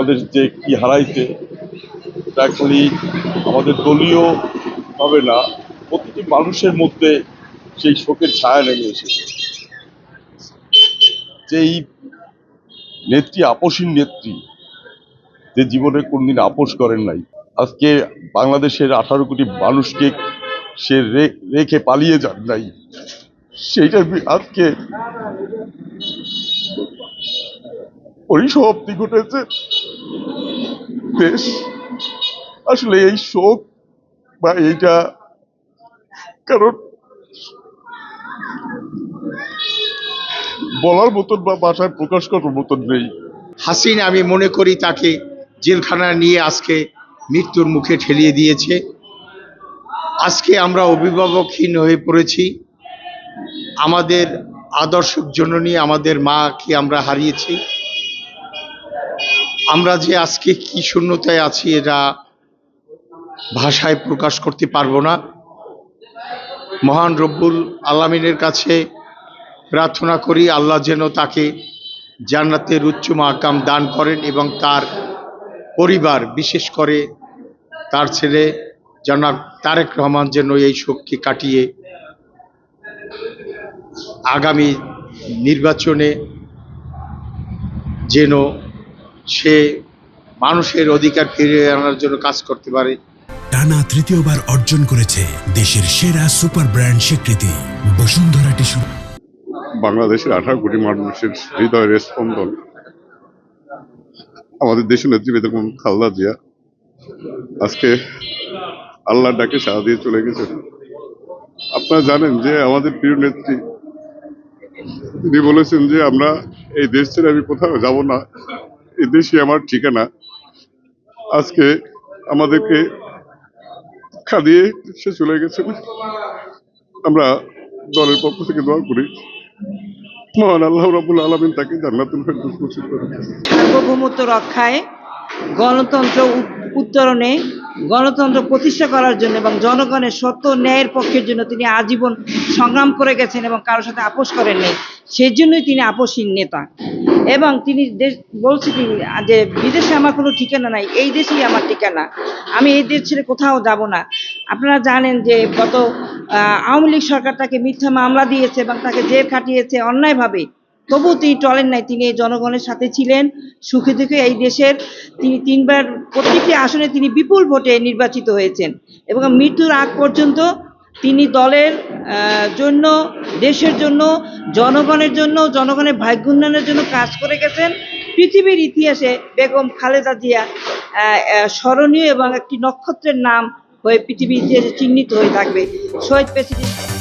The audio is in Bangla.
বাংলাদেশ যে কি হারাইছে তা খালি আমাদের দলীয় হবে না, প্রতিটি মানুষের মধ্যে সেই শোকের ছায়া নেমে এসেছে। যেই নেত্রী, আপসীন নেত্রী, যে জীবনে কোনদিন আপোষ করেন নাই, আজকে বাংলাদেশের 18 কোটি মানুষকে সে রেখে পালিয়ে যান নাই, সেইটা আজকে পরিসমাপ্তি ঘটেছে। দেশ আসলে এই শোক বা এইটা, কারণ বলার মতন বা ভাষায় প্রকাশ করার মতন নেই। হাসিনা আমি মনে করি তাকে জেলখানায় নিয়ে আজকে মৃত্যুর মুখে ঠেলিয়ে দিয়েছে। আজকে আমরা অভিভাবকহীন হয়ে পড়েছি। আমাদের আদর্শক জননী, আমাদের মাকে আমরা হারিয়েছি। আমরা যে আজকে কি শূন্যতায় আছি এটা ভাষায় প্রকাশ করতে পারবো না। মহান রব্বুল আলামিনের কাছে প্রার্থনা করি আল্লাহ যেন তাকে জান্নাতের উচ্চ মাকাম দান করেন এবং তার পরিবার, বিশেষ করে তার ছেলে জনাব তারেক রহমান যেন এই শোককে কাটিয়ে আগামী নির্বাচনে যেন সে মানুষের অধিকার ফিরিয়ে আনার জন্য কাজ করতে পারে। টানা তৃতীয়বার অর্জন করেছে দেশের সেরা সুপার ব্র্যান্ড স্বীকৃতি বসুন্ধরা টিস্যু। বাংলাদেশের 18 কোটি মানুষের হৃদয়ের স্পন্দন আমাদের দেশের নেত্রী বেগম খালেদা জিয়া আজকে আল্লাহর ডাকে সাড়া দিয়ে চলে গেছেন। আপনারা জানেন যে আমাদের প্রিয় নেত্রী তিনি বলেছেন যে আমরা এই দেশ ছেড়ে আমি কোথাও যাব না, এই দেশই আমার ঠিকানা। আজকে আমাদেরকে খাদিয়ে সে চলে গেছেন। আমরা দলের পক্ষ থেকে দোয়া করি মহান আল্লাহ রাব্বুল আলামিন তাকে জান্নাতুল ফেরদৌস নসিব করেন। সার্বভৌমত্ব রক্ষায়, গণতন্ত্র উত্তরণে, গণতন্ত্র প্রতিষ্ঠা করার জন্য এবং জনগণের সত্য ন্যায়ের পক্ষের জন্য তিনি আজীবন সংগ্রাম করে গেছেন এবং কারোর সাথে আপোষ করেননি। সেই জন্যই তিনি আপোষহীন নেতা। এবং তিনি বলছি তিনি যে বিদেশে আমার কোনো ঠিকানা নাই, এই দেশেই আমার ঠিকানা, আমি এই দেশ ছেড়ে কোথাও যাব না। আপনারা জানেন যে গত আওয়ামী লীগ সরকার তাকে মিথ্যা মামলা দিয়েছে এবং তাকে জেল খাটিয়েছে অন্যায়ভাবে, তবুও তিনি টলেন নাই। তিনি এই জনগণের সাথে ছিলেন, সুখে দুঃখে এই দেশের তিনি 3বার প্রত্যেকটি আসনে তিনি বিপুল ভোটে নির্বাচিত হয়েছেন এবং মৃত্যুর আগ পর্যন্ত তিনি দলের জন্য, দেশের জন্য, জনগণের জন্য, জনগণের ভাগ্য উন্নয়নের জন্য কাজ করে গেছেন। পৃথিবীর ইতিহাসে বেগম খালেদা জিয়া স্মরণীয় এবং একটি নক্ষত্রের নাম হয়ে পৃথিবীর ইতিহাসে চিহ্নিত হয়ে থাকবে। শহীদ প্রেসিডেন্ট